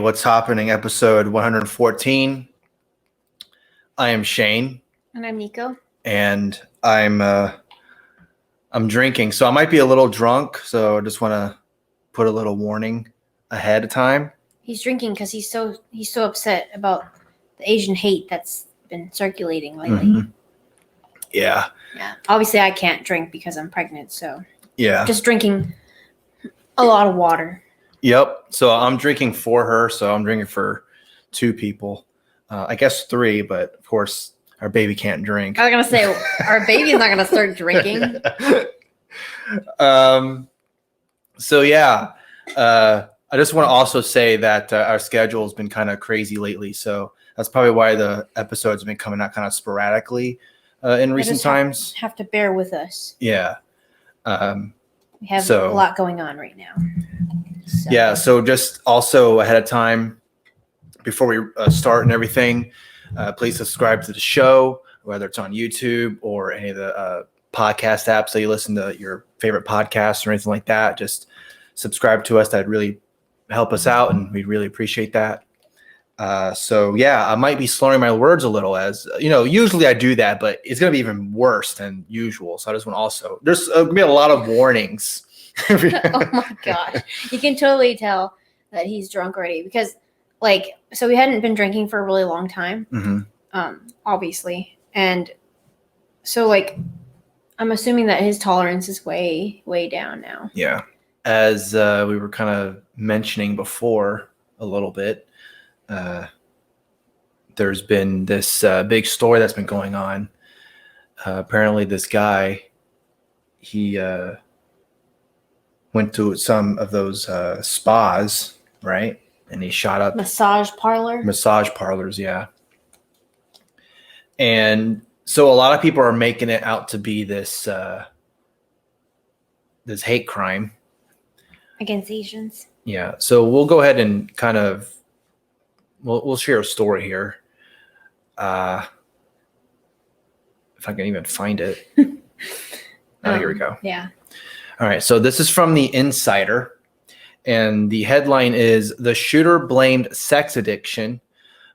what's happening? Episode 114. I am Shane. And I'm Nico. And I'm drinking, so I might be a little drunk. So I just want to put a little warning ahead of time. He's drinking because he's so upset about the Asian hate that's been circulating lately. Mm-hmm. Yeah. Obviously, I can't drink because I'm pregnant, so yeah, just drinking a lot of water. Yep. So I'm drinking for her. So I'm drinking for two people. I guess three, but of course our baby can't drink. I was gonna say our baby's not gonna start drinking. So yeah, I just want to also say that our schedule has been kind of crazy lately. So that's probably why the episodes have been coming out kind of sporadically in recent times. Have to bear with us. Yeah. We have a lot going on right now. So. Yeah. So just also ahead of time, before we start and everything, please subscribe to the show, whether it's on YouTube or any of the podcast apps that you listen to your favorite podcasts or anything like that. Just subscribe to us. That'd really help us out, and we'd really appreciate that. So yeah, I might be slurring my words a little, as usually I do that, but it's going to be even worse than usual. So I just want to also, there's going to be a lot of warnings. Oh my gosh. You can totally tell that he's drunk already because so we hadn't been drinking for a really long time, obviously. And so I'm assuming that his tolerance is way, way down now. Yeah. As we were kind of mentioning before a little bit, there's been this big story that's been going on. Apparently this guy, he went to some of those spas, right? And he shot up massage parlors, yeah. And so a lot of people are making it out to be this this hate crime against Asians. Yeah. So we'll go ahead and kind of we'll share a story here. If I can even find it. Here we go. Yeah. All right. So this is from the Insider. And the headline is, "The shooter blamed sex addiction,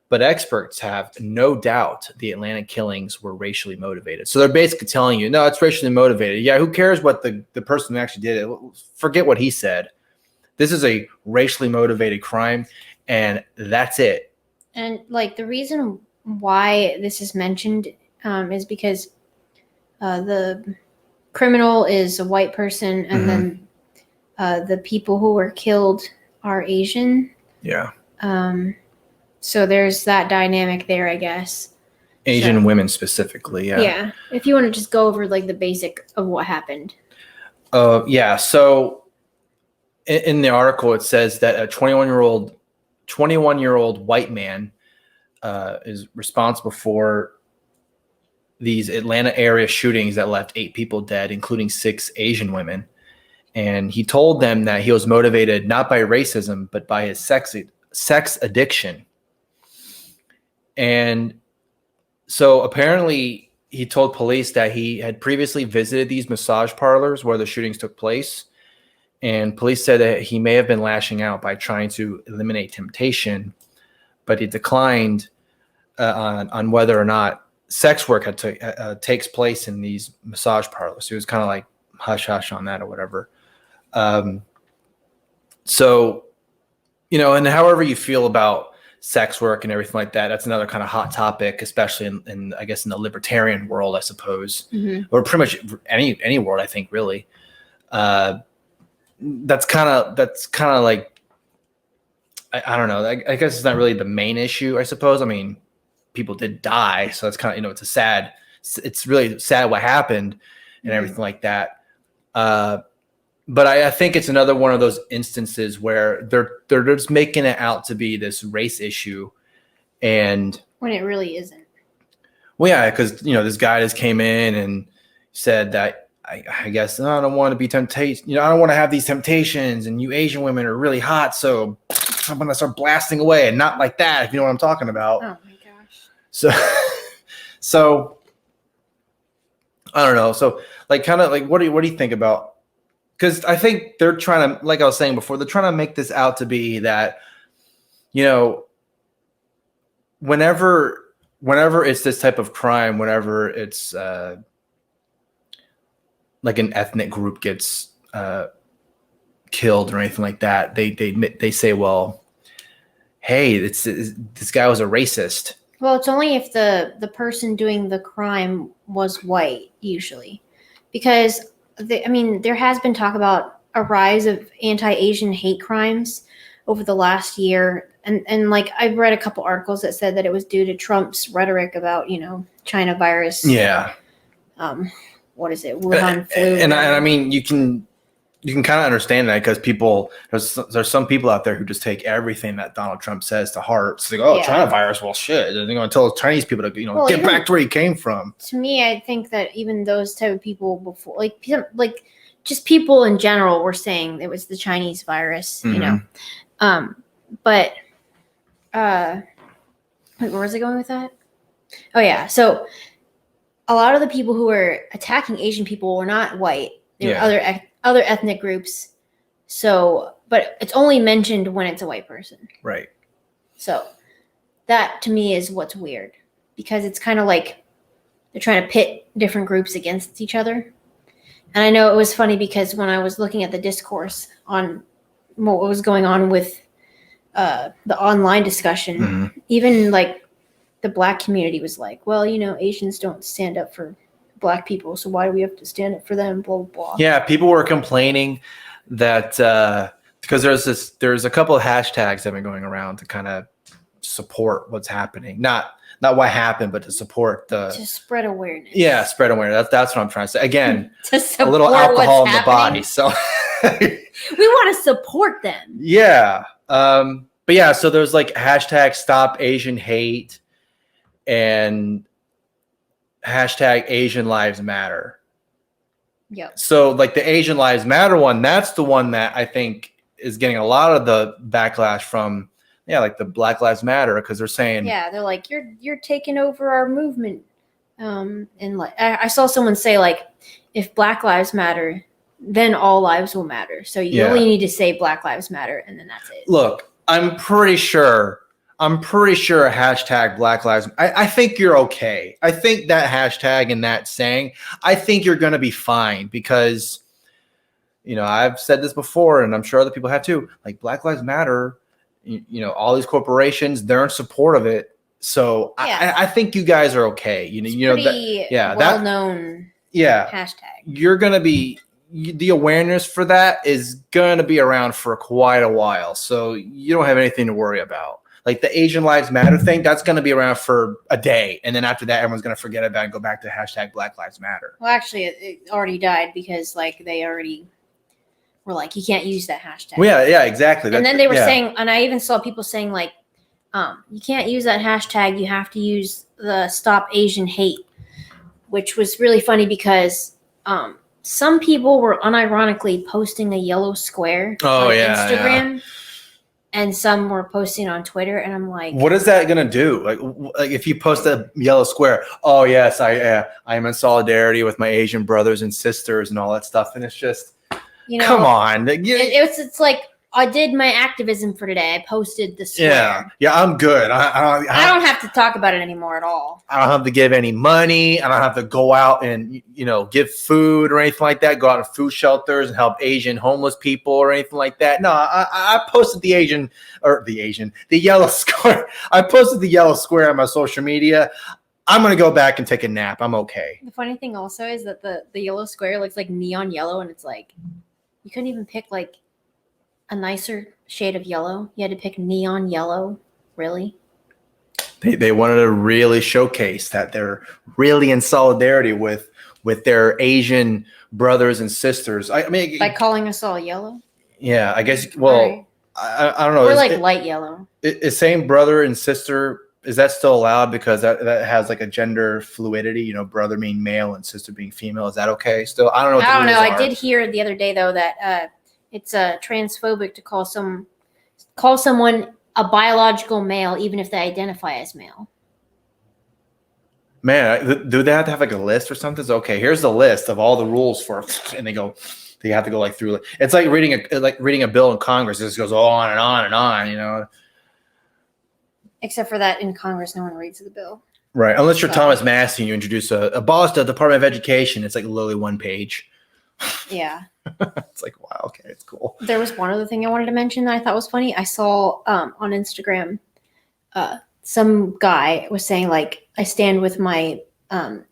but experts have no doubt the Atlanta killings were racially motivated." So they're basically telling you, no, it's racially motivated. Yeah, who cares what the person who actually did it? Forget what he said. This is a racially motivated crime, and that's it. And the reason why this is mentioned is because the criminal is a white person, and then the people who were killed are Asian. Yeah. So there's that dynamic there, I guess. Asian women specifically, yeah. Yeah. If you want to just go over the basic of what happened. Yeah. So in the article, it says that a 21-year-old white man is responsible for these Atlanta area shootings that left 8 people dead, including 6 Asian women. And he told them that he was motivated not by racism, but by his sex addiction. And so apparently he told police that he had previously visited these massage parlors where the shootings took place. And police said that he may have been lashing out by trying to eliminate temptation, but he declined on whether or not sex work takes place in these massage parlors. He was kind of like hush hush on that or whatever. So, and however you feel about sex work and everything like that, that's another kind of hot topic, especially in I guess in the libertarian world, I suppose, or pretty much any world, I think, really. That's kind of like, I don't know. I guess it's not really the main issue, I suppose. I mean, people did die, so it's kind of, it's really sad what happened and everything like that. But I think it's another one of those instances where they're just making it out to be this race issue, and when it really isn't. Well, yeah, because this guy just came in and said that I guess I don't want to be temptation. I don't want to have these temptations, and you Asian women are really hot, so I'm gonna start blasting away, and not like that, if you know what I'm talking about. Oh my gosh. So I don't know. So kind of what do you think about? Because I think they're trying to, like I was saying before, they're trying to make this out to be that, whenever it's this type of crime, whenever it's like an ethnic group gets killed or anything like that, they say, well, hey, this guy was a racist. Well, it's only if the person doing the crime was white, usually, because there has been talk about a rise of anti-Asian hate crimes over the last year, and like I've read a couple articles that said that it was due to Trump's rhetoric about China virus. Yeah. What is it? Wuhan flu. And I mean, you can kind of understand that because there's some people out there who just take everything that Donald Trump says to heart. So they go, China virus, well, shit. They're going to tell Chinese people to get back to where he came from. To me, I think that even those type of people before, like just people in general, were saying it was the Chinese virus. Mm-hmm. But where was I going with that? Oh yeah, so a lot of the people who were attacking Asian people were not white. They were other ethnic groups. So, but it's only mentioned when it's a white person. Right. So that to me is what's weird, because it's kind of like they're trying to pit different groups against each other. And I know it was funny because when I was looking at the discourse on what was going on with the online discussion, mm-hmm. even like the Black community was like, well, Asians don't stand up for Black people, so why do we have to stand up for them? Blah blah blah. Yeah, people were complaining that because there's a couple of hashtags that have been going around to kind of support what's happening, not what happened, but to support to spread awareness. Yeah, spread awareness. That's what I'm trying to say. Again, to a little alcohol in the body. So we want to support them. Yeah, but yeah, so there's like hashtag Stop Asian Hate and hashtag Asian Lives Matter. Yep. So like the Asian Lives Matter one, that's the one that I think is getting a lot of the backlash from, like the Black Lives Matter, because they're saying, they're like, you're taking over our movement. And like I saw someone say, like, if Black Lives Matter, then all lives will matter. So you only need to say Black Lives Matter, and then that's it. Look, I'm pretty sure hashtag Black Lives. I think you're okay. I think that hashtag and that saying, I think you're going to be fine, because, I've said this before, and I'm sure other people have too. Like Black Lives Matter, all these corporations, they're in support of it. So I think you guys are okay. Well-known hashtag. You're going to be. The awareness for that is going to be around for quite a while. So you don't have anything to worry about. Like the Asian Lives Matter thing, that's going to be around for a day. And then after that, everyone's going to forget about it and go back to hashtag Black Lives Matter. Well, actually, it already died because like they already were like, you can't use that hashtag. Well, yeah, exactly. And then they were saying, and I even saw people saying like, you can't use that hashtag. You have to use the Stop Asian Hate, which was really funny because some people were unironically posting a yellow square on Instagram. Yeah. And some were posting on Twitter, and I'm like, what is that going to do? Like if you post a yellow square, oh yes, I am in solidarity with my Asian brothers and sisters and all that stuff. And it's just, come on. It's like, I did my activism for today. I posted the square. Yeah, I'm good. I don't have to talk about it anymore at all. I don't have to give any money. I don't have to go out and give food or anything like that. Go out to food shelters and help Asian homeless people or anything like that. No, I posted the yellow square. I posted the yellow square on my social media. I'm gonna go back and take a nap. I'm okay. The funny thing also is that the yellow square looks like neon yellow, and it's like you couldn't even pick like a nicer shade of yellow. You had to pick neon yellow. Really? They wanted to really showcase that they're really in solidarity with their Asian brothers and sisters. I mean, by calling us all yellow. Yeah, I guess. Well, right. I don't know. We're like light yellow. Is saying brother and sister, is that still allowed? Because that has like a gender fluidity. Brother being male and sister being female. Is that okay? Still, I don't know. I don't know. I did hear the other day though that it's transphobic to call someone a biological male, even if they identify as male. Man, do they have to have like a list or something? It's okay, here's the list of all the rules for, and they have to go like through. It's like reading a bill in Congress. It just goes on and on and on. Except for that in Congress, no one reads the bill. Right. Unless you're So- Thomas Massey and you introduce abolish the Department of Education. It's like literally one page. Yeah. It's like, wow, okay, it's cool. There was one other thing I wanted to mention that I thought was funny. I saw on Instagram, some guy was saying, like, I stand with my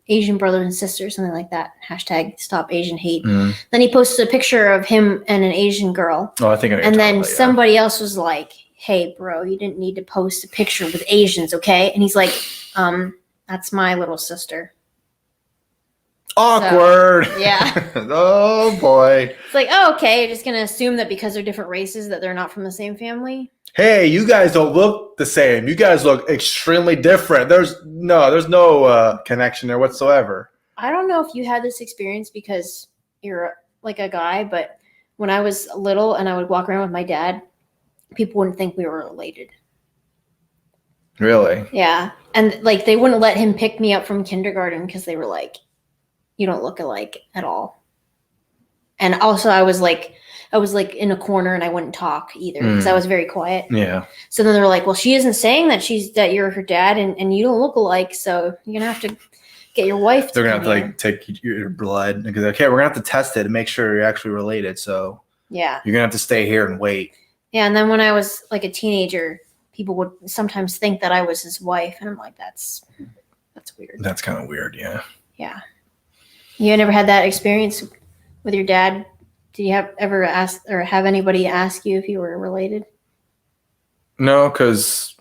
Asian brothers and sisters, something like that. Hashtag stop Asian hate. Mm. Then he posted a picture of him and an Asian girl. Oh, I think I know what And you're then talking about, somebody else was like, hey, bro, you didn't need to post a picture with Asians, okay? And he's like, that's my little sister. Awkward. So, yeah. Oh, boy. It's like, oh, okay, you're just going to assume that because they're different races that they're not from the same family? Hey, you guys don't look the same. You guys look extremely different. There's no connection there whatsoever. I don't know if you had this experience because you're like a guy, but when I was little and I would walk around with my dad, people wouldn't think we were related. Really? Yeah. And like they wouldn't let him pick me up from kindergarten because they were like, you don't look alike at all. And also I was like in a corner and I wouldn't talk either because I was very quiet. Yeah. So then they were like, well, she isn't saying that you're her dad and you don't look alike, so you're gonna have to get your wife to They're gonna have to come here. like take your blood and go, okay, we're gonna have to test it and make sure you're actually related. So Yeah. you're gonna have to stay here and wait. Yeah, and then when I was like a teenager, people would sometimes think that I was his wife, and I'm like, that's weird. That's kind of weird, yeah. Yeah. You never had that experience with your dad? Did you ever ask or have anybody ask you if you were related? No, because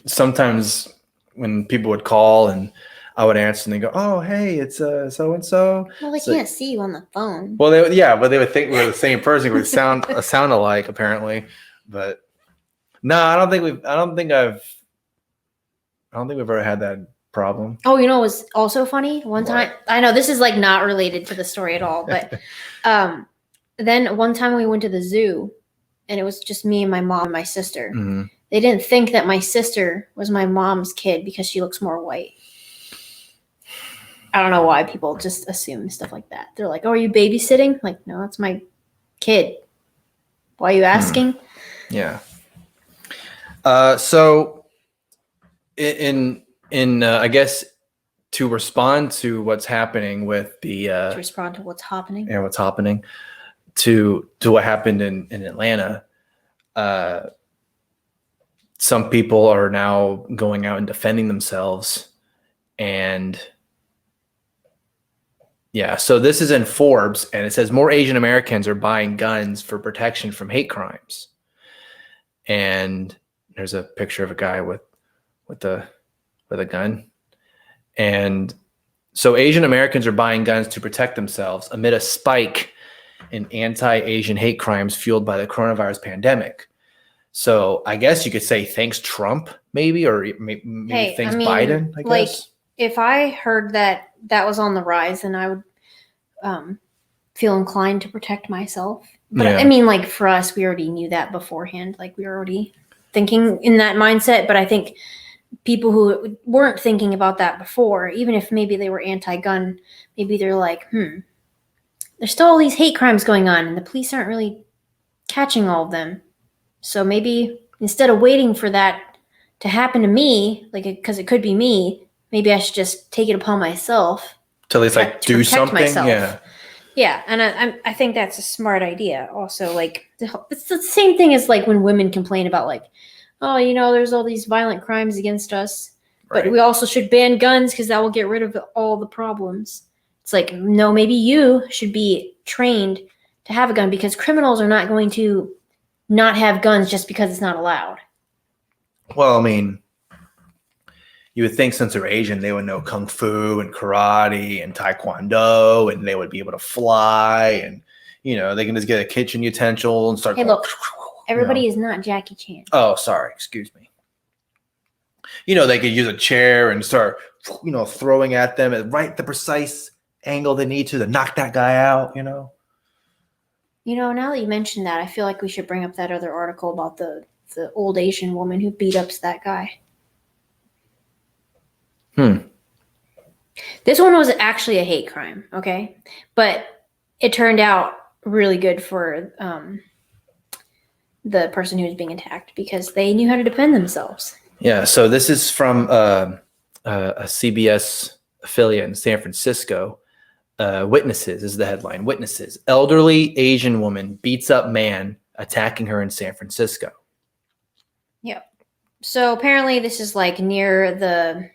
sometimes when people would call and I would answer and they go, "Oh, hey, it's so and so." Well, they can't see you on the phone. Well, but they would think we were the same person. We sound alike, apparently. But no, I don't think we've ever had that problem. Oh, you know what was also funny? One time, I know this is like not related to the story at all, but then one time we went to the zoo and it was just me and my mom and my sister. Mm-hmm. They didn't think that my sister was my mom's kid because she looks more white. I don't know why people just assume stuff like that. They're like, oh, are you babysitting? Like, no, that's my kid. Why are you asking? Yeah. So in I guess to respond to what's happening with the To respond to what's happening. and what's happening to what happened in Atlanta, some people are now going out and defending themselves. And yeah, so this is in Forbes and it says more Asian Americans are buying guns for protection from hate crimes. And there's a picture of a guy with a gun. And so Asian Americans are buying guns to protect themselves amid a spike in anti-Asian hate crimes fueled by the coronavirus pandemic. So I guess you could say thanks Trump, maybe, or maybe thanks Biden, I guess. Like, if I heard that was on the rise, then I would feel inclined to protect myself. But Yeah. I mean, like for us, we already knew that beforehand. Like we were already thinking in that mindset. But I think people who weren't thinking about that before, even if maybe they were anti-gun, maybe they're like, there's still all these hate crimes going on and the police aren't really catching all of them. So maybe instead of waiting for that to happen to me, like because it could be me, maybe I should just take it upon myself to at least like to do protect something. myself. Yeah, and I think that's a smart idea. Also, like it's the same thing as like when women complain about like, oh, there's all these violent crimes against us, but Right. we also should ban guns because that will get rid of all the problems. It's like, no, maybe you should be trained to have a gun because criminals are not going to not have guns just because it's not allowed. Well, I mean, you would think since they're Asian, they would know kung fu and karate and taekwondo, and they would be able to fly, and they can just get a kitchen utensil and start. Hey, look, everybody is not Jackie Chan. Oh, sorry, excuse me. They could use a chair and start, throwing at them at right the precise angle they need to knock that guy out. Now that you mentioned that, I feel like we should bring up that other article about the old Asian woman who beat up that guy. This one was actually a hate crime, okay? But it turned out really good for the person who was being attacked because they knew how to defend themselves. Yeah. So this is from a CBS affiliate in San Francisco. Witnesses is the headline. Witnesses. Elderly Asian woman beats up man attacking her in San Francisco. Yep. So apparently this is like near the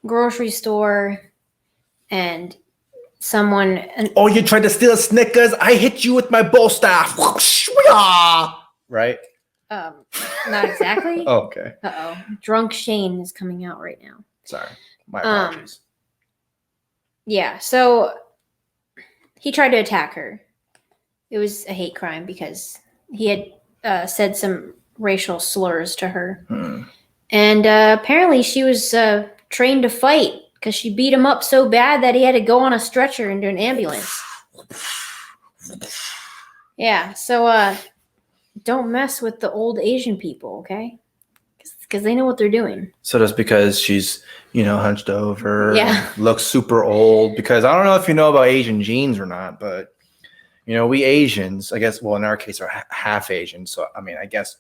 grocery store, and someone. Oh, you tried to steal a Snickers? I hit you with my bow staff. Right? Not exactly. Oh, okay. Uh-oh. Drunk Shane is coming out right now. Sorry. My apologies. Yeah, so he tried to attack her. It was a hate crime because he had said some racial slurs to her. And apparently she was trained to fight because she beat him up so bad that he had to go on a stretcher into an ambulance. Yeah, so don't mess with the old Asian people, okay? Because they know what they're doing. So just because she's, hunched over, Yeah, looks super old, because I don't know if you know about Asian genes or not, but, we Asians, I guess, well, in our case, are half Asian. So, I mean, I guess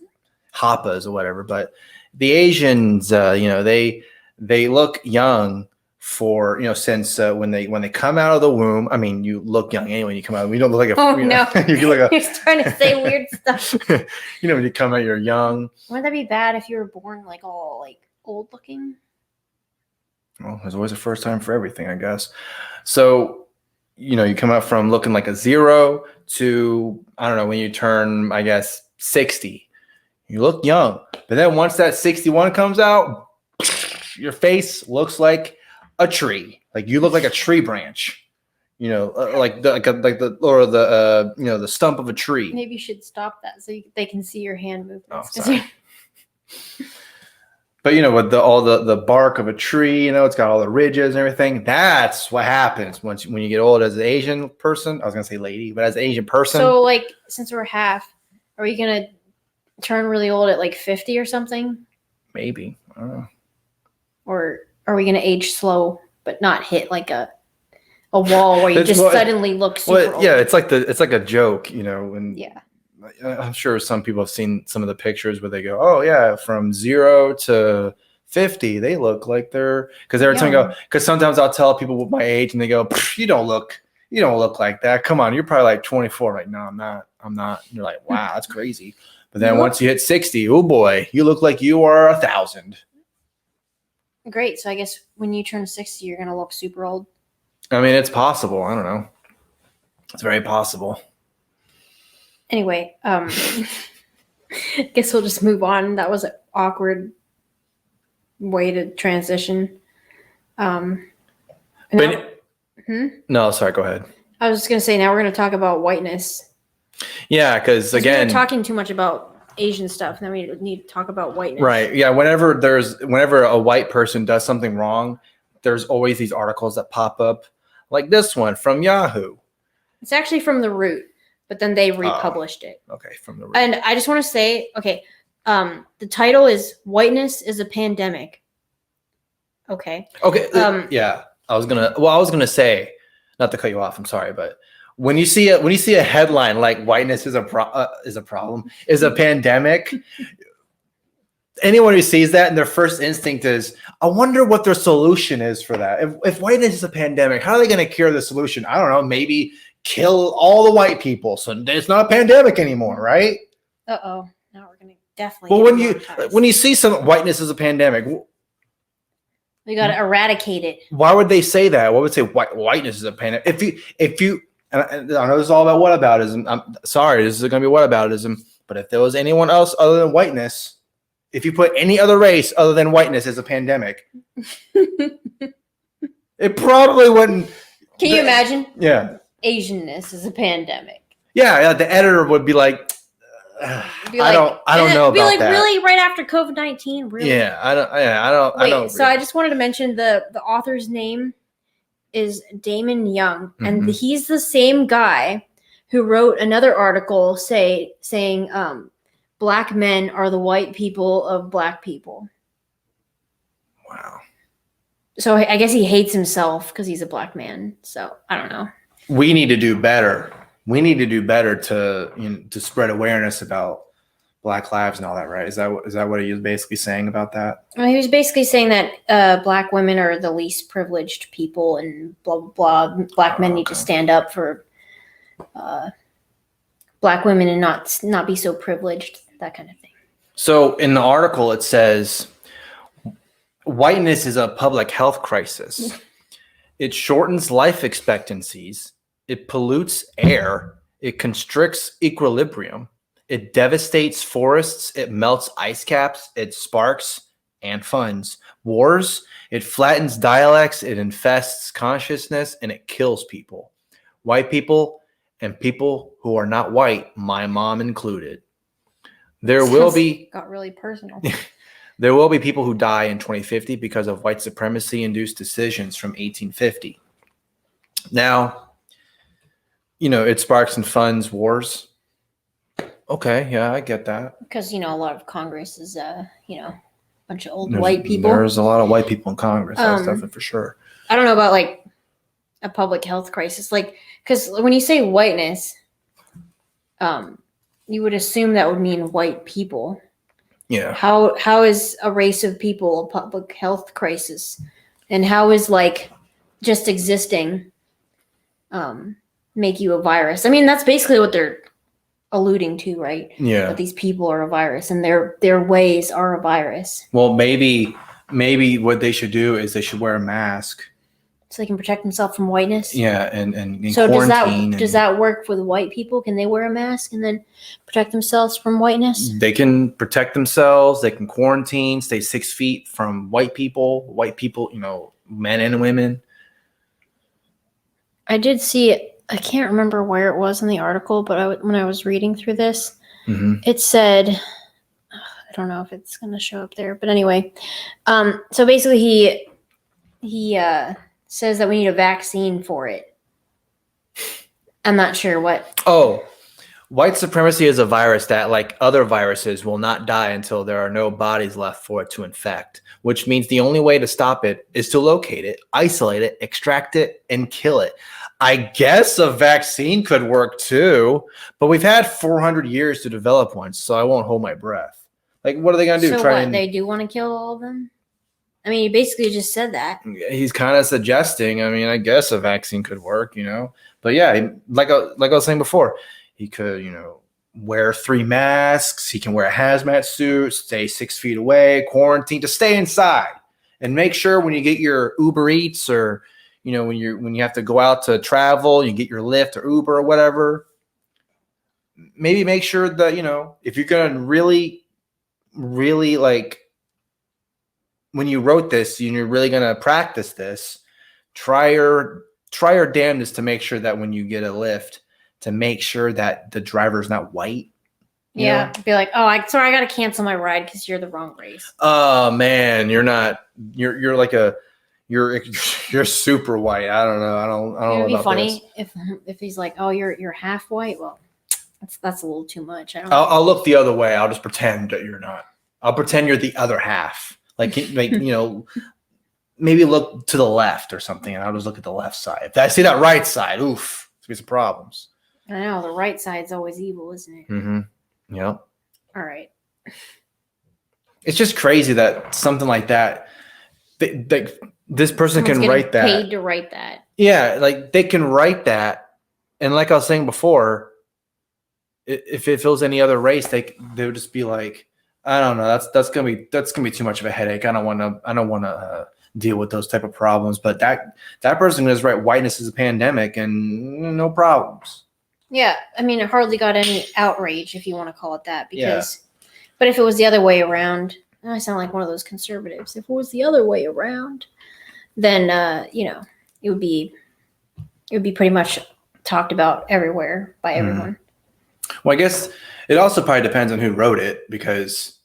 Hapas or whatever, but the Asians, they look young for, since when they come out of the womb. I mean, you look young anyway when you come out. You don't look like a, no. you look like He's trying to say weird stuff. when you come out, you're young. Wouldn't that be bad if you were born like all like old looking? Well, there's always a first time for everything, I guess. So, you come out from looking like a 0 to, I don't know, when you turn, I guess, 60, you look young. But then once that 61 comes out, your face looks like a tree. Like you look like a tree branch, like the stump of a tree. Maybe you should stop that so they can see your hand movements. Oh, sorry. But with all the bark of a tree, it's got all the ridges and everything. That's what happens when you get old as an Asian person. I was gonna say lady, but as an Asian person. So, like, since we're half, are we gonna turn really old at like 50 or something? Maybe. I don't know. Or are we gonna age slow but not hit like a wall where you suddenly look super old? Yeah, it's like a joke, and yeah. I'm sure some people have seen some of the pictures where they go, oh yeah, from 0 to 50, they look like they're, because every time I go, because sometimes I'll tell people my age and they go, you don't look like that. Come on, you're probably like 24. Like, no, I'm not. And you're like, wow, that's crazy. But then once you hit 60, oh boy, you look like you are 1,000. Great. So I guess when you turn 60, you're gonna look super old. I mean, it's possible. I don't know. It's very possible. Anyway, guess we'll just move on. That was an awkward way to transition. No, sorry, go ahead. I was just going to say, now we're going to talk about whiteness. Yeah, because again, we're talking too much about Asian stuff, and then we need to talk about whiteness. Right. Yeah. Whenever a white person does something wrong, there's always these articles that pop up, like this one from Yahoo. It's actually from The Root. But then they republished it. Okay, from The Root. And I just want to say, okay, the title is "Whiteness is a Pandemic." Okay. Okay. Yeah, I was gonna say, not to cut you off. I'm sorry, but when you see a headline like "Whiteness is a problem, is a pandemic," anyone who sees that and their first instinct is, I wonder what their solution is for that. If whiteness is a pandemic, how are they going to cure the solution? I don't know. Maybe kill all the white people so it's not a pandemic anymore, right? Uh-oh. Now we're going to definitely. Well, when you see some whiteness as a pandemic, we got to eradicate it. Why would they say that? Why would say whiteness is a pandemic? If you, and I know this is all about whataboutism. I'm sorry, this is going to be whataboutism. But if there was anyone else other than whiteness, if you put any other race other than whiteness as a pandemic, it probably wouldn't. Can you imagine? Yeah. Asianness is a pandemic. Yeah, the editor would be like, I don't know about that. Really, right after COVID-19, really? Yeah, I don't. Wait, so I just wanted to mention the author's name is Damon Young, and he's the same guy who wrote another article saying black men are the white people of black people. Wow. So I guess he hates himself because he's a black man. So I don't know. We need to do better. We need to do better to spread awareness about Black lives and all that, right? Is that what he was basically saying about that? Well, he was basically saying that Black women are the least privileged people, and blah blah blah. Black men need to stand up for Black women and not be so privileged, that kind of thing. So in the article, it says whiteness is a public health crisis. It shortens life expectancies. It pollutes air. It constricts equilibrium. It devastates forests. It melts ice caps. It sparks and funds wars. It flattens dialects. It infests consciousness, and it kills people. White people and people who are not white, my mom included. There will be got really personal. There will be people who die in 2050 because of white supremacy-induced decisions from 1850. Now, it sparks and funds wars. Okay, yeah, I get that. Because, a lot of Congress is, a bunch of old white people. There's a lot of white people in Congress. That's definitely for sure. I don't know about, a public health crisis. Because when you say whiteness, you would assume that would mean white people. Yeah. How is a race of people a public health crisis? And how is just existing make you a virus? I mean, that's basically what they're alluding to, right? Yeah. That these people are a virus and their ways are a virus. Well, maybe what they should do is they should wear a mask. So they can protect themselves from whiteness? Yeah, and so quarantine. Does that work with white people? Can they wear a mask and then protect themselves from whiteness? They can protect themselves. They can quarantine, stay 6 feet from white people. White people, men and women. I did see it. I can't remember where it was in the article, but when I was reading through this, It said, I don't know if it's going to show up there, but anyway. So basically he says that we need a vaccine for it. I'm not sure what. Oh, white supremacy is a virus that, like other viruses, will not die until there are no bodies left for it to infect, which means the only way to stop it is to locate it, isolate it, extract it, and kill it. I guess a vaccine could work too, but we've had 400 years to develop one, so I won't hold my breath. What are they going to do? So they do want to kill all of them? I mean, he basically just said that. He's kind of suggesting. I mean, I guess a vaccine could work, But yeah, like I was saying before, he could, wear 3 masks. He can wear a hazmat suit, stay 6 feet away, quarantine, to stay inside, and make sure when you get your Uber Eats or when you have to go out to travel, you get your Lyft or Uber or whatever. Maybe make sure that if you're gonna really, really when you wrote this, you're really gonna practice this. Try your damnedest to make sure that when you get a Lyft, to make sure that the driver's not white. Yeah, be like, oh, sorry, I got to cancel my ride because you're the wrong race. Oh man, you're not. You're like you're super white. I don't know. I don't know. It'd be funny if he's like, oh, you're half white. Well, that's a little too much. I'll look the other way. I'll just pretend that you're not. I'll pretend you're the other half. Maybe look to the left or something, and I'll just look at the left side. If I see that right side, oof, there's gonna be some problems. I know, the right side's always evil, isn't it? Mm-hmm. Yep. All right. It's just crazy that something like that, this person Someone's can write that. Paid to write that. Yeah, they can write that, and like I was saying before, if it was any other race, they would just be like, I don't know, that's gonna be too much of a headache. I don't want to deal with those type of problems. But that person can just write whiteness is a pandemic and no problems. Yeah, I mean, it hardly got any outrage, if you want to call it that, because. Yeah. But if it was the other way around, I sound like one of those conservatives. If it was the other way around, then it would be pretty much talked about everywhere by everyone. Well, I guess it also probably depends on who wrote it, because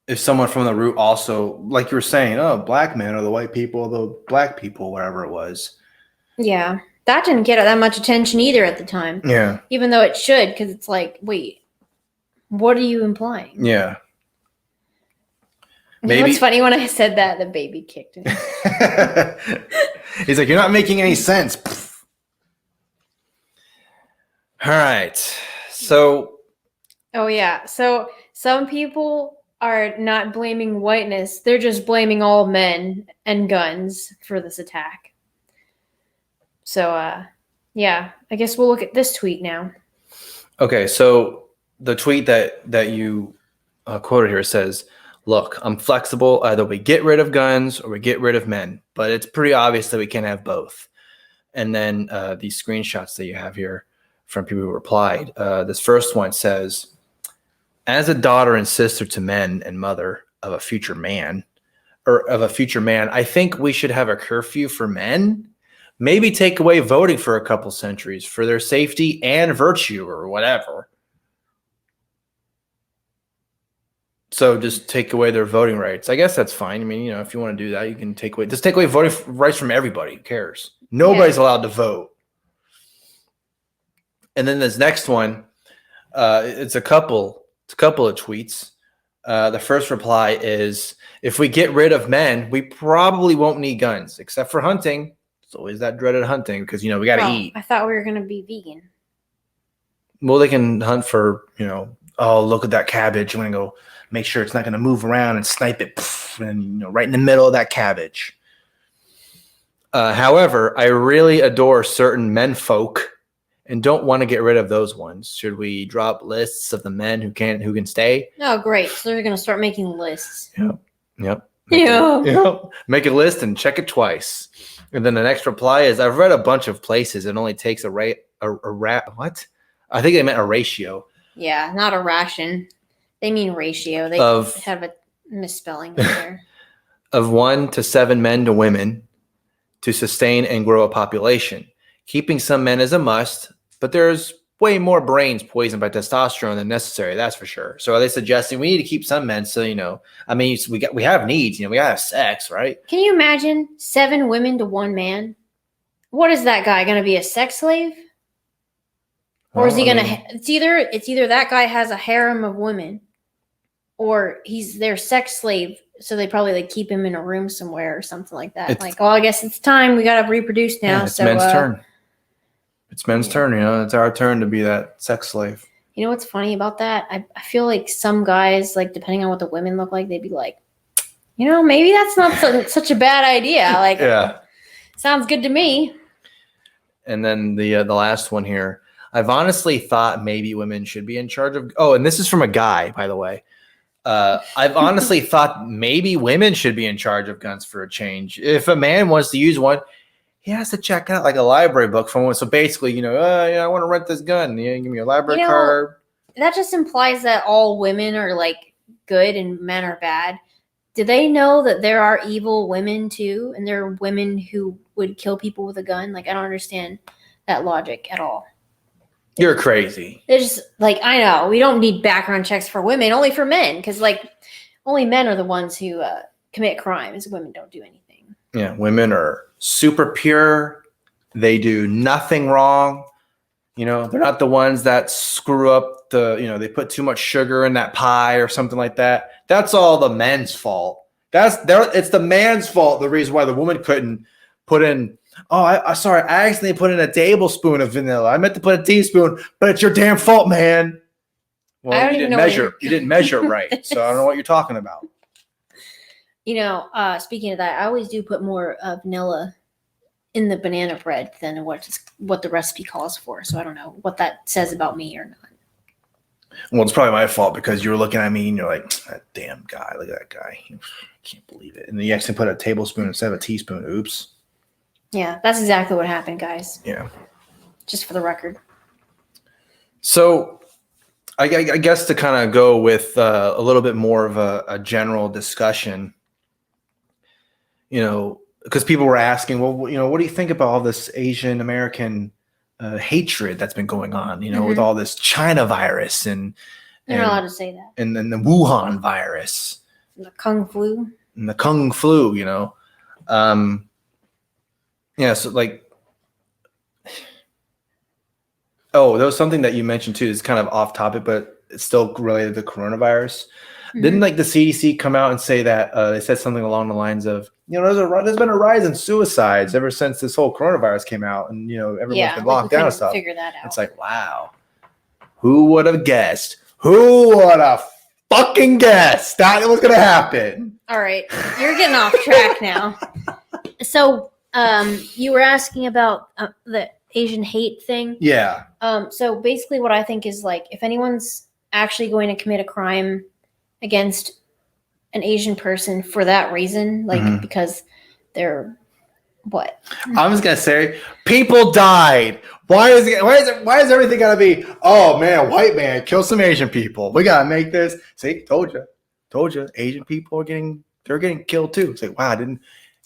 if someone from the root also, like you were saying, oh, black men or the white people, the black people, whatever it was. Yeah, that didn't get that much attention either at the time. Yeah. Even though it should, because it's like, wait, what are you implying? Yeah. Maybe. What's funny, when I said that, the baby kicked him. He's like, you're not making any sense. All right. So Oh yeah. So some people are not blaming whiteness; they're just blaming all men and guns for this attack. So, yeah, I guess we'll look at this tweet now. Okay, so the tweet that you quoted here says, "Look, I'm flexible. Either we get rid of guns or we get rid of men, but it's pretty obvious that we can't have both." And then these screenshots that you have here from people who replied. This first one says, "As a daughter and sister to men and mother of a future man, I think we should have a curfew for men. Maybe take away voting for a couple centuries for their safety and virtue or whatever." So just take away their voting rights. I guess that's fine. I mean, you know, if you want to do that, you can take away voting rights from everybody. Who cares? Nobody's allowed to vote. And then this next one, it's a couple of tweets. The first reply is, "If we get rid of men, we probably won't need guns, except for hunting. It's always that dreaded hunting because, you know, we got to eat." I thought we were going to be vegan. Well, they can hunt for, you know, oh, look at that cabbage. I'm going to go make sure it's not going to move around and snipe it, and, you know, right in the middle of that cabbage. However, I really adore certain men folk and don't want to get rid of those ones. Should we drop lists of the men who can stay? Oh, great. So they're going to start making lists. Yep. Yeah. Make a list and check it twice. And then the next reply is, "I've read a bunch of places. It only takes a what? I think they meant a ratio." Yeah, not a ration. They mean ratio. They have a misspelling there. Of 1 to 7 men to women to sustain and grow a population. Keeping some men is a must, but there's way more brains poisoned by testosterone than necessary. That's for sure. So are they suggesting we need to keep some men? So, you know, I mean, we have needs. You know, we gotta have sex, right? Can you imagine 7 women to 1 man? What is that guy going to be, a sex slave? Or is he going to? It's either that guy has a harem of women, or he's their sex slave. So they probably like keep him in a room somewhere or something like that. Like, oh, I guess it's time. We got to reproduce now. Yeah, it's men's turn. It's men's turn. You know, it's our turn to be that sex slave. You know what's funny about that? I feel like some guys, like, depending on what the women look like, they'd be like, you know, maybe that's not such a bad idea. Like, yeah, sounds good to me. And then the last one here. "I've honestly thought maybe women should be in charge of." Oh, and this is from a guy, by the way. "I've honestly thought maybe women should be in charge of guns for a change. If a man wants to use one, he has to check out like a library book from one. So basically, you know, I want to rent this gun. You know, give me a library card." That just implies that all women are like good and men are bad. Do they know that there are evil women too, and there are women who would kill people with a gun? Like, I don't understand that logic at all. You're crazy. It's just like, I know we don't need background checks for women, only for men, because like only men are the ones who commit crimes. Women don't do anything. Yeah, women are super pure. They do nothing wrong. You know, they're not the ones that screw up they put too much sugar in that pie or something like that. That's all the men's fault. It's the man's fault. The reason why the woman couldn't put in, oh, I sorry, I accidentally put in a tablespoon of vanilla. I meant to put a teaspoon, but it's your damn fault, man. Well, you didn't measure it right. So I don't know what you're talking about. You know, speaking of that, I always do put more vanilla in the banana bread than what the recipe calls for. So I don't know what that says about me or not. Well, it's probably my fault because you were looking at me and you're like, that damn guy, look at that guy. I can't believe it. And then you actually put a tablespoon instead of a teaspoon. Oops. Yeah, that's exactly what happened, guys. Yeah. Just for the record. So I guess to kind of go with a little bit more of a general discussion, you know, because people were asking, well, you know, what do you think about all this Asian American hatred that's been going on, you know, with all this China virus and you're not allowed to say that. And then the Wuhan virus. And the Kung flu. And the Kung flu, you know. Yeah, so like, oh, there was something that you mentioned too. It's kind of off topic, but it's still related to coronavirus. Didn't like the CDC come out and say that they said something along the lines of, you know, there's been a rise in suicides ever since this whole coronavirus came out, and you know everyone's been locked down and stuff. Figure that out. It's like, wow, who would have guessed? Who would have fucking guessed that was going to happen? All right, you're getting off track now. So, you were asking about the Asian hate thing. Yeah. So basically, what I think is like, if anyone's actually going to commit a crime against an Asian person for that reason, like because they're what? I was gonna say, people died. Why is everything gotta be? Oh man, white man kill some Asian people. We gotta make this. See, told you. Asian people they're getting killed too. It's like, wow, I didn't.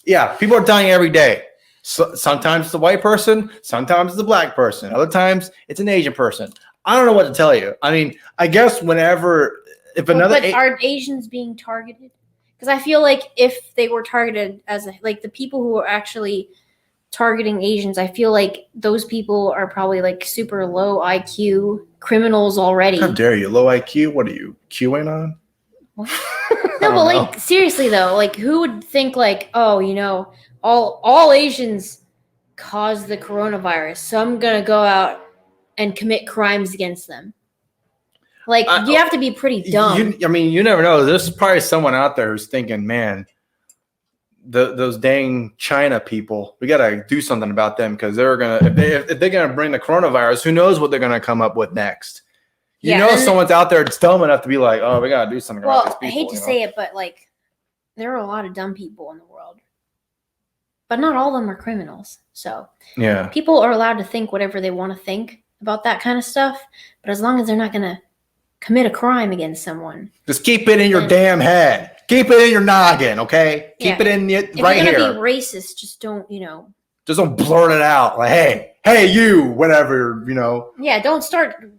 Yeah, people are dying every day. So, sometimes it's a white person, sometimes it's a black person, other times it's an Asian person. I don't know what to tell you. I mean, I guess Are Asians being targeted? Because I feel like if they were targeted as the people who are actually targeting Asians, I feel like those people are probably like super low IQ criminals already. How dare you? Low IQ? What are you queuing on? What? No, but like seriously though, like who would think like, oh, all Asians caused the coronavirus, so I'm gonna go out and commit crimes against them. Like you have to be pretty dumb. You never know. There's probably someone out there who's thinking, man, those dang China people, we gotta do something about them because they're gonna if they're gonna bring the coronavirus, who knows what they're gonna come up with next. Someone's out there that's dumb enough to be like, oh, we gotta do something about these people. I hate to say it, but like there are a lot of dumb people in the world. But not all of them are criminals. So yeah. People are allowed to think whatever they want to think about that kind of stuff. But as long as they're not gonna commit a crime against someone. Just keep it in your damn head. Keep it in your noggin, okay? Keep it in right here. If you're gonna be racist, just don't, Just don't blurt it out. Like, hey, you, whatever, Yeah, don't start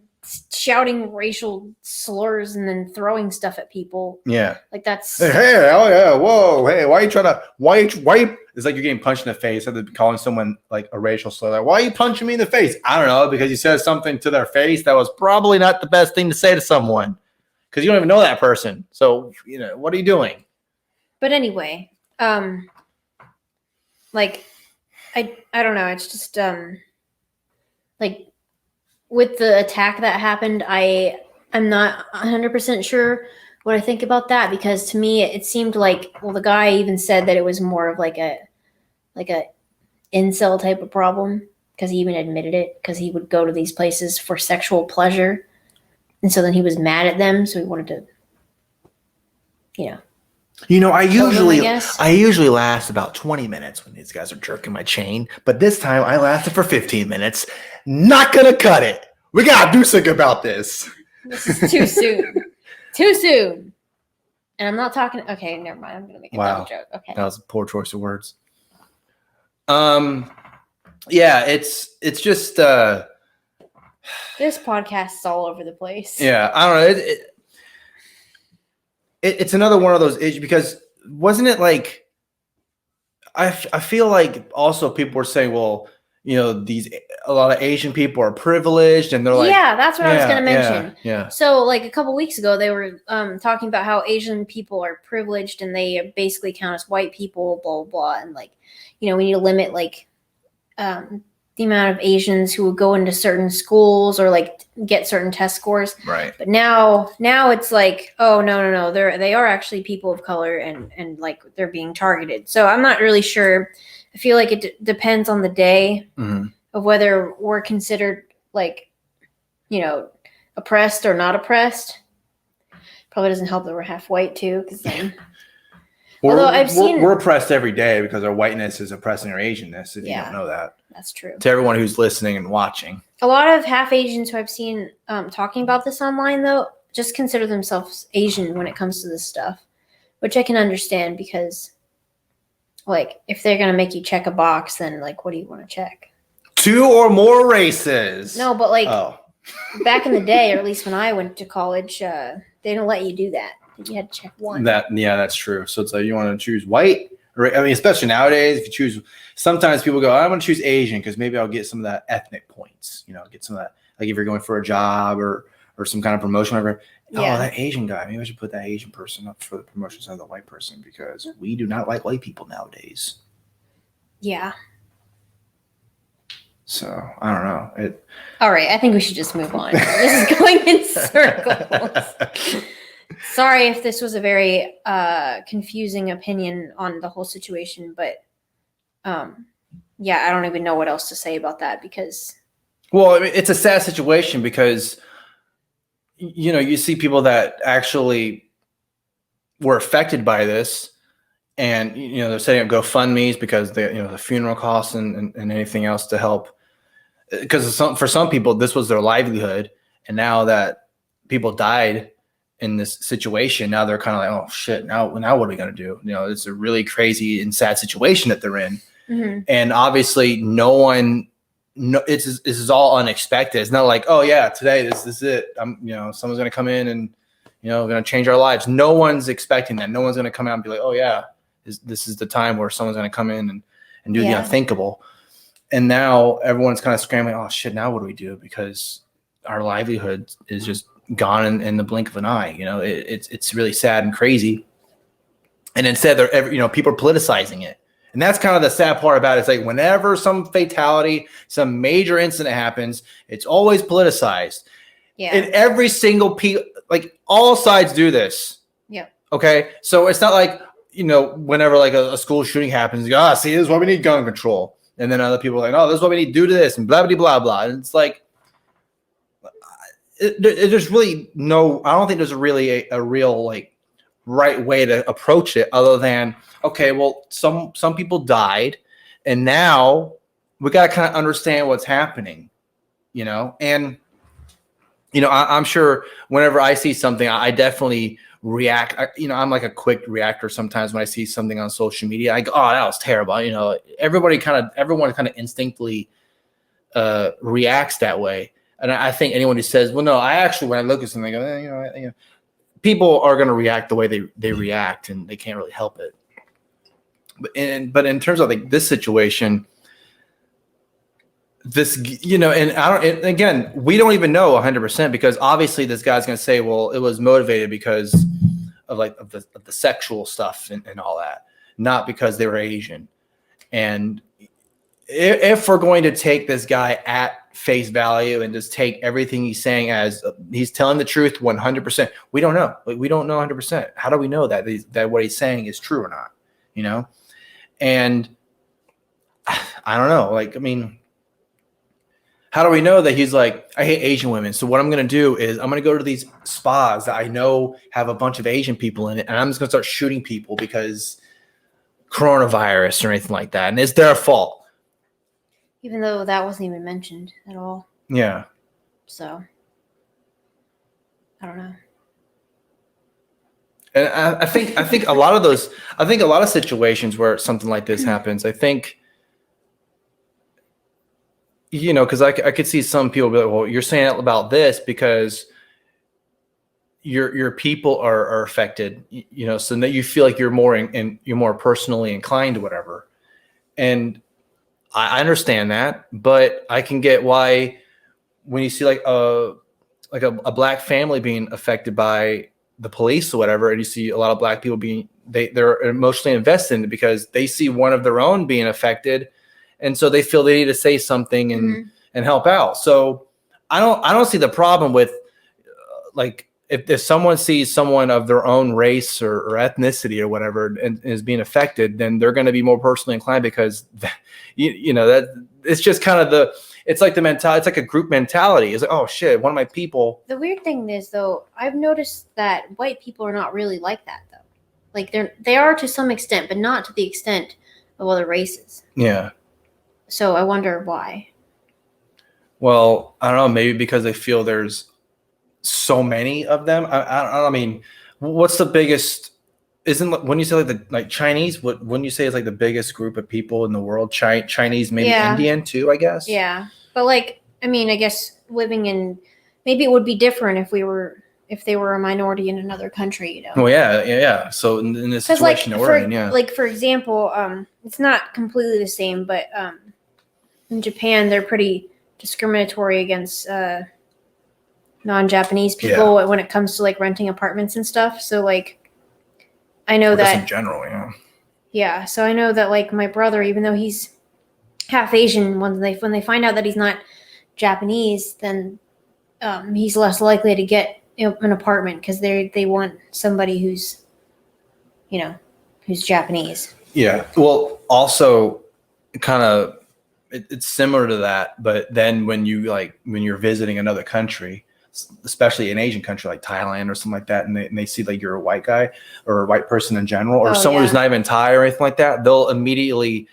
shouting racial slurs and then throwing stuff at people. Yeah. Like that's... Hey, oh yeah, whoa, hey, why are you trying to... Why it's like you're getting punched in the face instead of calling someone like a racial slur. Like, why are you punching me in the face? I don't know, because you said something to their face that was probably not the best thing to say to someone. Because you don't even know that person. So, what are you doing? But anyway, like, I don't know. It's just, like, with the attack that happened, I'm not 100% sure what I think about that, because to me, it seemed like, well, the guy even said that it was more of like a incel type of problem, because he even admitted it, because he would go to these places for sexual pleasure. And so then he was mad at them, so he wanted to, I usually last about 20 minutes when these guys are jerking my chain, but this time I lasted for 15 minutes. Not gonna cut it. We gotta do something about this. This is too soon. Too soon. And I'm not talking. Okay, never mind. I'm gonna make a dumb joke. Okay, that was a poor choice of words. Yeah, it's just this podcast is all over the place. Yeah, I don't know. It's another one of those issues, because wasn't it like I feel like also people were saying, well, a lot of Asian people are privileged, and they're like, yeah, that's what I was going to mention. Yeah. So like a couple weeks ago, they were talking about how Asian people are privileged and they basically count as white people, blah, blah, blah. And like, we need to limit like the amount of Asians who would go into certain schools or like get certain test scores. Right. But now it's like, oh, no. They are actually people of color and like they're being targeted. So I'm not really sure. I feel like it depends on the day of whether we're considered like, oppressed or not oppressed. Probably doesn't help that we're half white too, because then. We're oppressed every day because our whiteness is oppressing our Asianness. If you don't know that, that's true. To everyone who's listening and watching, a lot of half Asians who I've seen talking about this online, though, just consider themselves Asian when it comes to this stuff, which I can understand, because, like, if they're gonna make you check a box, then like, what do you want to check? 2 or more races. No, but like, back in the day, or at least when I went to college, they didn't let you do that. You had to check one. That's true. So it's like you want to choose white, or I mean, especially nowadays, if you choose, sometimes people go, I want to choose Asian because maybe I'll get some of that ethnic points. Get some of that, like if you're going for a job or some kind of promotion, or that Asian guy, maybe I should put that Asian person up for the promotion instead of the white person, because we do not like white people nowadays. Yeah. So I don't know. All right, I think we should just move on. This is going in circles. Sorry if this was a very confusing opinion on the whole situation, but yeah, I don't even know what else to say about that because. Well, I mean, it's a sad situation because, you see people that actually were affected by this, and they're setting up GoFundMe's because the funeral costs and anything else to help. Because for some people, this was their livelihood, and now that people died in this situation, now they're kind of like, oh shit, now what are we gonna do? It's a really crazy and sad situation that they're in, and obviously this is all unexpected. It's not like, oh yeah, today this is it. Someone's gonna come in and gonna change our lives. No one's expecting that. No one's gonna come out and be like, oh yeah, this is the time where someone's gonna come in and do the unthinkable. And now everyone's kind of scrambling. Oh shit! Now what do we do? Because our livelihood is just gone in the blink of an eye. It's really sad and crazy. And instead, people are politicizing it, and that's kind of the sad part about it. It's like whenever some fatality, some major incident happens, it's always politicized. Yeah. And every single like all sides do this. Yeah. Okay, so it's not like whenever like a school shooting happens, you go, see, this is why we need gun control. And then other people are like, oh, this is what we need to do to this and blah, blah, blah, blah. And it's like, there's really I don't think there's really a real like right way to approach it other than, okay, well, some people died and now we got to kind of understand what's happening, and, I'm sure whenever I see something, I definitely react. I'm like a quick reactor sometimes when I see something on social media. I go, oh, that was terrible. Everyone kind of instinctively reacts that way. And I think anyone who says, well, no, I actually, when I look at something, I go, people are going to react the way they react, and they can't really help it. But in terms of like this situation, and again, we don't even know 100% because obviously this guy's going to say, well, it was motivated because of the sexual stuff and all that, not because they were Asian. And if we're going to take this guy at face value and just take everything he's saying as he's telling the truth 100%, we don't know. We don't know 100%. How do we know that what he's saying is true or not? And I don't know. Like, I mean, how do we know that he's like, I hate Asian women. So what I'm going to do is I'm going to go to these spas that I know have a bunch of Asian people in it, and I'm just going to start shooting people because coronavirus or anything like that. And it's their fault. Even though that wasn't even mentioned at all. Yeah. So, I don't know. And I think a lot of situations where something like this happens, I think, because I could see some people be like, well, you're saying about this because your people are affected, so that you feel like you're more you're more personally inclined to whatever. And I understand that, but I can get why when you see like a black family being affected by the police or whatever, and you see a lot of black people they're emotionally invested in it because they see one of their own being affected. And so they feel they need to say something and help out. So I don't see the problem with like if someone sees someone of their own race or ethnicity or whatever and is being affected, then they're going to be more personally inclined because that it's just kind of it's like the mentality. It's like a group mentality. It's like, oh shit, one of my people. The weird thing is though, I've noticed that white people are not really like that though. Like they are to some extent, but not to the extent of other races. Yeah. So I wonder why. Well, I don't know. Maybe because they feel there's so many of them. I mean, what's the biggest? Isn't when you say like Chinese? Wouldn't you say is like the biggest group of people in the world? Chinese, maybe Indian too. I guess. Yeah, but like I mean, I guess living in maybe it would be different if they were a minority in another country. Well, yeah. So in this situation that we're in, yeah. Like for example, it's not completely the same, but in Japan they're pretty discriminatory against non-Japanese people when it comes to like renting apartments and stuff. So like I know that in general, yeah. So I know that like my brother, even though he's half Asian, when they find out that he's not Japanese, then he's less likely to get an apartment because they want somebody who's Japanese. Yeah. Well, also kind of it's similar to that, but then when you're visiting another country, especially an Asian country like Thailand or something like that, and they see like you're a white guy or a white person in general, or someone who's not even Thai or anything like that, they'll immediately,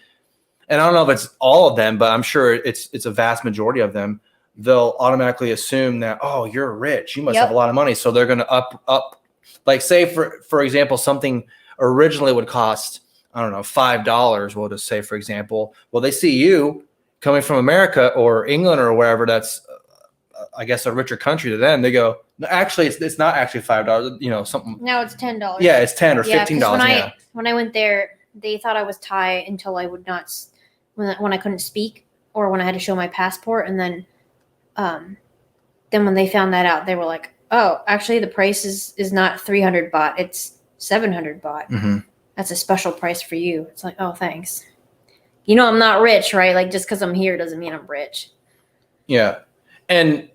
and I don't know if it's all of them, but I'm sure it's a vast majority of them, they'll automatically assume that, oh, you're rich, you must have a lot of money, so they're going to up like, say for example, something originally would cost, I don't know, $5, we'll just say, for example. Well, they see you coming from America or England or wherever that's, I guess, a richer country to them. They go, no, actually, it's not actually $5, something. No, it's $10. Yeah, it's $10 or $15. When I went there, they thought I was Thai until I would not, when I couldn't speak or when I had to show my passport. And then when they found that out, they were like, oh, actually, the price is not 300 baht. It's 700 baht. Mm-hmm. That's a special price for you. It's like, oh, thanks. I'm not rich, right? Like, just because I'm here doesn't mean I'm rich. Yeah. And,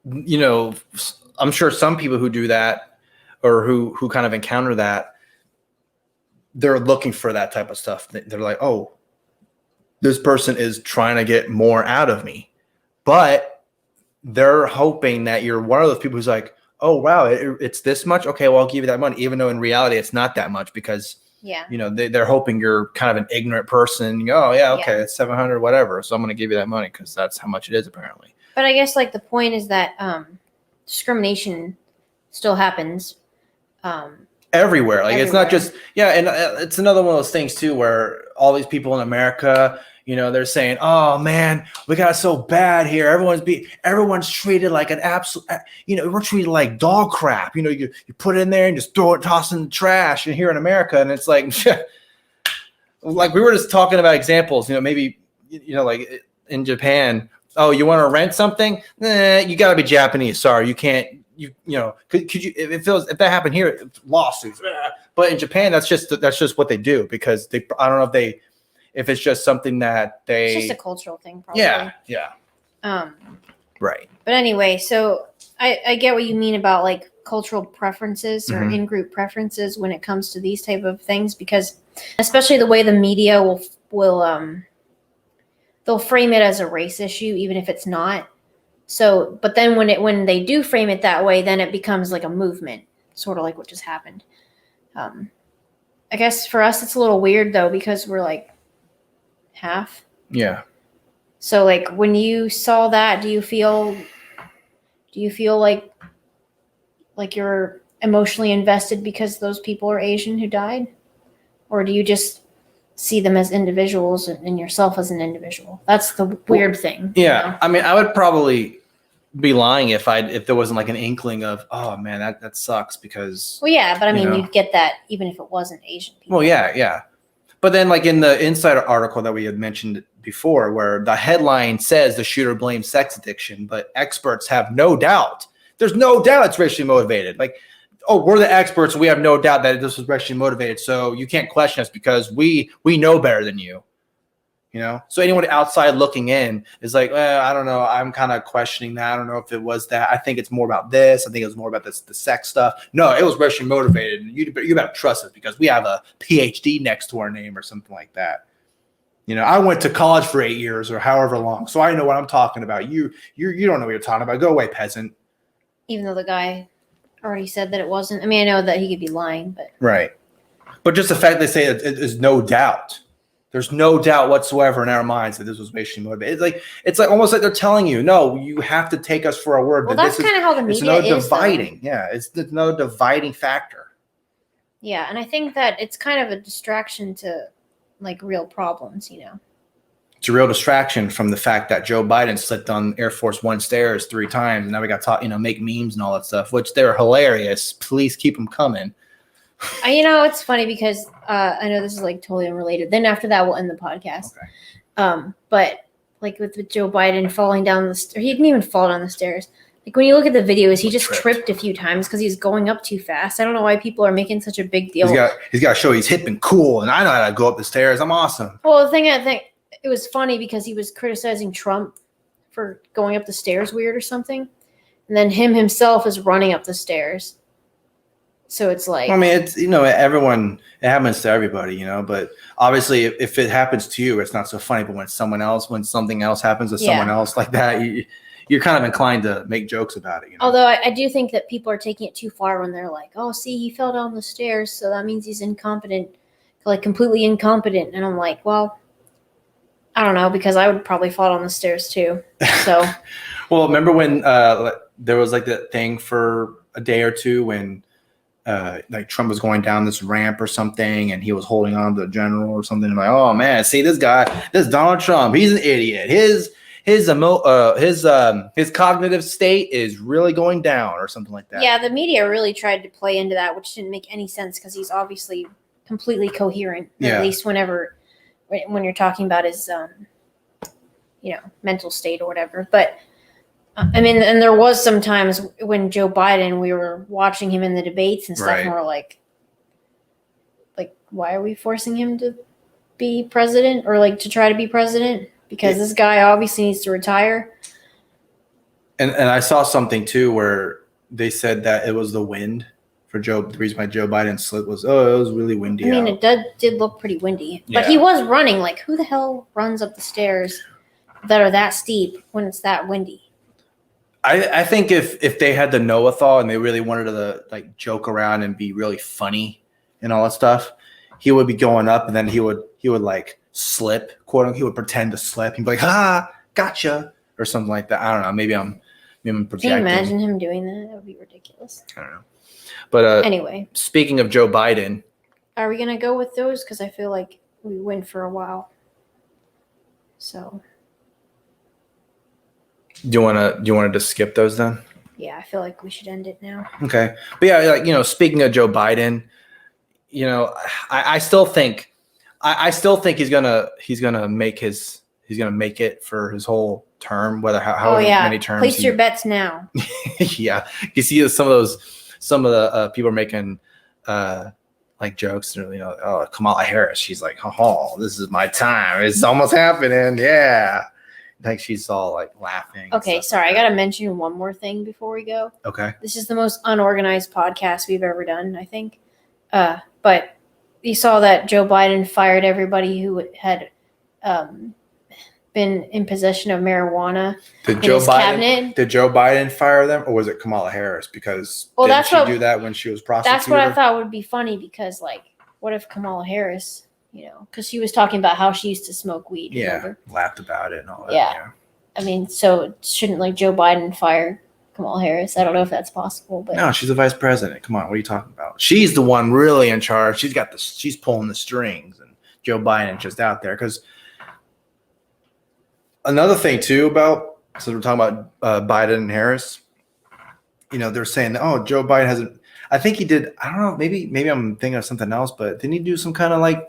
I'm sure some people who do that or who kind of encounter that, they're looking for that type of stuff. They're like, oh, this person is trying to get more out of me. But they're hoping that you're one of those people who's like, oh, wow, it's this much? Okay, well, I'll give you that money, even though in reality it's not that much because, they're hoping you're kind of an ignorant person. You go, oh, yeah, okay, it's 700, whatever. So I'm going to give you that money because that's how much it is apparently. But I guess, like, the point is that discrimination still happens. Everywhere. Like, it's not just, and it's another one of those things, too, where all these people in America, they're saying, oh, man, we got it so bad here. Everyone's treated like an absolute, we're treated like dog crap. You put it in there and just toss it in the trash. And here in America, and it's like, like we were just talking about examples, maybe, like in Japan, oh, you want to rent something? You got to be Japanese. Sorry, you can't. Could you? If that happened here, lawsuits. But in Japan, that's just what they do because I don't know if it's just something that they. It's just a cultural thing, probably. Yeah. Right. But anyway, so I get what you mean about like cultural preferences or in-group preferences when it comes to these type of things, because especially the way the media will they'll frame it as a race issue, even if it's not. So, but then when they do frame it that way, then it becomes like a movement, sort of like what just happened. I guess for us, it's a little weird though, because we're like half. Yeah. So like when you saw that, do you feel like you're emotionally invested because those people are Asian who died? Or do you just see them as individuals and yourself as an individual? That's the weird thing. Yeah. I mean, I would probably be lying if there wasn't like an inkling of, oh man, that sucks because. Well, yeah, but I mean, you'd get that even if it wasn't Asian people. Well, yeah. But then like in the Insider article that we had mentioned before, where the headline says the shooter blames sex addiction, but experts have no doubt. There's no doubt it's racially motivated. Like, oh, we're the experts. We have no doubt that this was racially motivated. So you can't question us because we know better than you. So anyone outside looking in is like, I don't know. I'm kind of questioning that. I don't know if it was that. I think it's more about this. I think it was more about the sex stuff. No, it was racially motivated. You better trust us because we have a PhD next to our name or something like that. I went to college for 8 years or however long, so I know what I'm talking about. You don't know what you're talking about. Go away, peasant. Even though the guy already said that it wasn't. I mean, I know that he could be lying, but right. But just the fact they say it is no doubt. There's no doubt whatsoever in our minds that this was racially motivated. It's like almost like they're telling you, no, you have to take us for our word. Well, that's kind of how the media is. It's dividing. Yeah, it's another dividing factor. Yeah, and I think that it's kind of a distraction to like real problems. It's a real distraction from the fact that Joe Biden slipped on Air Force One stairs 3 times, and now we got taught, make memes and all that stuff, which they're hilarious. Please keep them coming. It's funny because I know this is like totally unrelated. Then after that, we'll end the podcast. Okay. But like with Joe Biden falling down the stairs, he didn't even fall down the stairs. Like when you look at the videos, he just tripped a few times because he's going up too fast. I don't know why people are making such a big deal. He's got to show he's hip and cool, and I know how to go up the stairs. I'm awesome. Well, the thing I think it was funny because he was criticizing Trump for going up the stairs weird or something, and then himself is running up the stairs. So it's like, I mean, it's everyone. It happens to everybody, But obviously, if it happens to you, it's not so funny. But when something else happens to someone else like that, you're kind of inclined to make jokes about it. Although I do think that people are taking it too far when they're like, "Oh, see, he fell down the stairs, so that means he's incompetent, like completely incompetent." And I'm like, well, I don't know, because I would probably fall down the stairs too. So, well, remember when there was like that thing for a day or two when like Trump was going down this ramp or something, and he was holding on to the general or something. Like, oh man, see this Donald Trump, he's an idiot. His cognitive state is really going down or something like that. Yeah, the media really tried to play into that, which didn't make any sense because he's obviously completely coherent. At least when you're talking about his mental state or whatever. But I mean, and there was some times when Joe Biden, we were watching him in the debates and stuff, right. And we're like, why are we forcing him to be president or like to try to be president? Because this guy obviously needs to retire. And I saw something too where they said that it was the wind for Joe. The reason why Joe Biden slipped was, it was really windy. I mean, it did look pretty windy, but he was running. Like, who the hell runs up the stairs that are that steep when it's that windy? I think if they had the know-a-thon and they really wanted to like joke around and be really funny and all that stuff, he would be going up and then he would like slip, quote unquote. He would pretend to slip. He'd be like, "Ha, gotcha," or something like that. I don't know. Maybe I'm projecting. Can you imagine him doing that? That would be ridiculous. I don't know. But anyway, speaking of Joe Biden, are we gonna go with those? Because I feel like we went for a while. So. Do you want to just skip those then? Yeah, I feel like we should end it now. Okay, but yeah, like speaking of Joe Biden, I still think he's gonna make it for his whole term, whether however many terms. Place your bets now. Yeah, you see some of the people are making like jokes, oh, Kamala Harris, she's like, "Oh, this is my time. It's almost happening." Yeah. Like she's all like laughing. Okay, sorry. I got to mention one more thing before we go. Okay. This is the most unorganized podcast we've ever done, I think. But you saw that Joe Biden fired everybody who had been in possession of marijuana in his cabinet. Did Joe Biden fire them, or was it Kamala Harris? Because didn't she do that when she was prosecuted? That's what I thought would be funny because, like, what if Kamala Harris... because she was talking about how she used to smoke weed. Yeah, remember? Laughed about it and all that. Yeah. I mean, so shouldn't like Joe Biden fire Kamala Harris? I don't know if that's possible, but no, she's the vice president. Come on, what are you talking about? She's the one really in charge. She's pulling the strings, and Joe Biden's just out there. Because another thing too so we're talking about Biden and Harris. They're saying, oh, Joe Biden hasn't. I think he did. I don't know. Maybe I'm thinking of something else, but didn't he do some kind of like?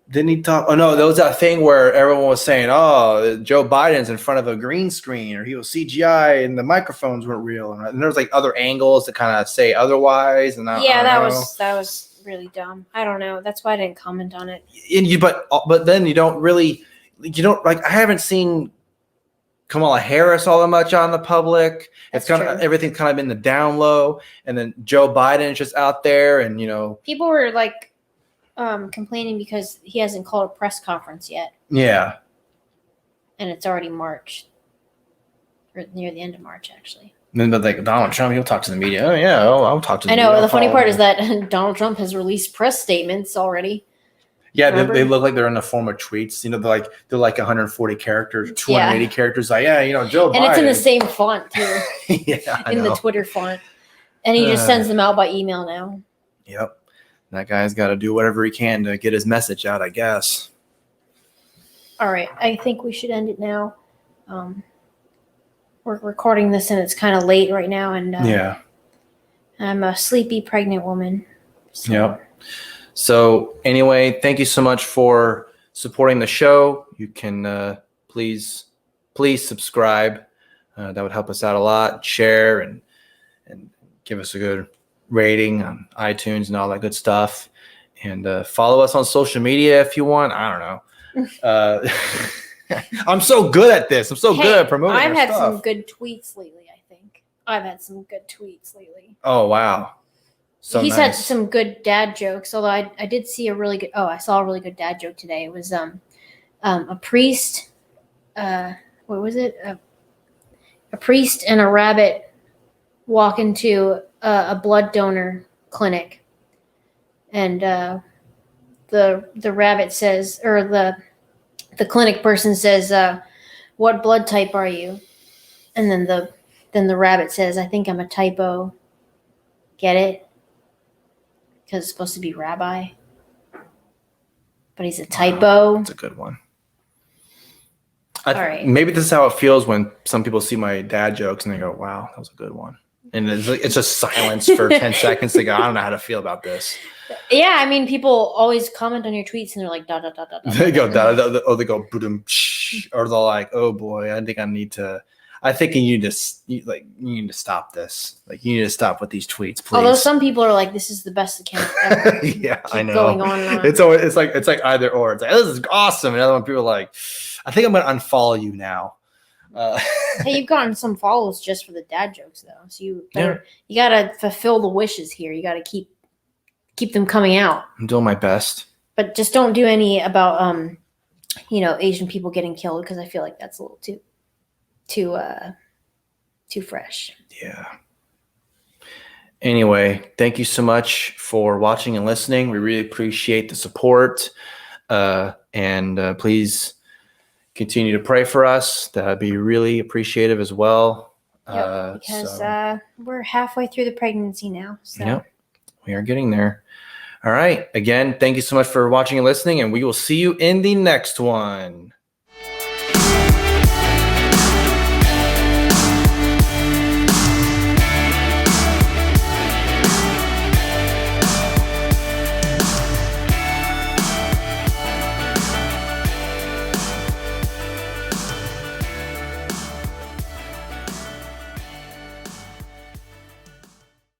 Didn't he talk? Oh, no, there was that thing where everyone was saying, oh, Joe Biden's in front of a green screen or he was CGI and the microphones weren't real. And there was like other angles to kind of say otherwise. And that was really dumb. I don't know. That's why I didn't comment on it. But then you don't like, I haven't seen Kamala Harris all that much on the public. It's kind of everything's kind of in the down low. And then Joe Biden is just out there and, people were like, complaining because he hasn't called a press conference yet. Yeah. And it's already March. Or near the end of March, actually. And then, like, Donald Trump, he'll talk to the media. Oh, yeah, I'll talk to the media. I know. The funny part is that Donald Trump has released press statements already. Yeah, they look like they're in the form of tweets. They're like 140 characters, 280 characters. Like, Joe Biden. And it's in the same font, too. Yeah, in the Twitter font. And he just sends them out by email now. Yep. That guy's got to do whatever he can to get his message out, I guess. All right. I think we should end it now. We're recording this and it's kind of late right now. And I'm a sleepy pregnant woman. So. Yep. So anyway, thank you so much for supporting the show. You can please subscribe. That would help us out a lot. Share and give us a good rating on iTunes and all that good stuff. And follow us on social media if you want. I don't know. I'm so good at this. I'm so good at promoting I've our had stuff. some good tweets lately, I think. I've had some good tweets lately. Oh, wow. So He's nice. had some good dad jokes, although I did see a really good I saw a really good dad joke today. It was a priest what was it? A priest and a rabbit walk into a blood donor clinic, and the rabbit says, or the clinic person says, "What blood type are you?" And then the rabbit says, "I think I'm a typo." Get it? Because it's supposed to be rabbi, but he's a typo. That's a good one. All right. Maybe this is how it feels when some people see my dad jokes and they go, "Wow, that was a good one." And it's just silence for 10 seconds. They go, "I don't know how to feel about this." Yeah, I mean, people always comment on your tweets and they're like, "Da da da da da." They go, or they go, "Boom," or they're like, "Oh boy, I think you need to stop this. Like, you need to stop with these tweets, please." Although some people are like, "This is the best account ever." Yeah, Keep I know. going on and on. It's like either or. It's like, "This is awesome," and other one people are like, "I think I'm gonna unfollow you now." Hey, you've gotten some follows just for the dad jokes, though. So you gotta fulfill the wishes here. You gotta keep them coming out. I'm doing my best. But just don't do any about Asian people getting killed, because I feel like that's a little too fresh. Yeah. Anyway, thank you so much for watching and listening. We really appreciate the support. And please continue to pray for us. That'd be really appreciative as well. Yep, because we're halfway through the pregnancy now. So. Yep, we are getting there. All right. Again, thank you so much for watching and listening, and we will see you in the next one.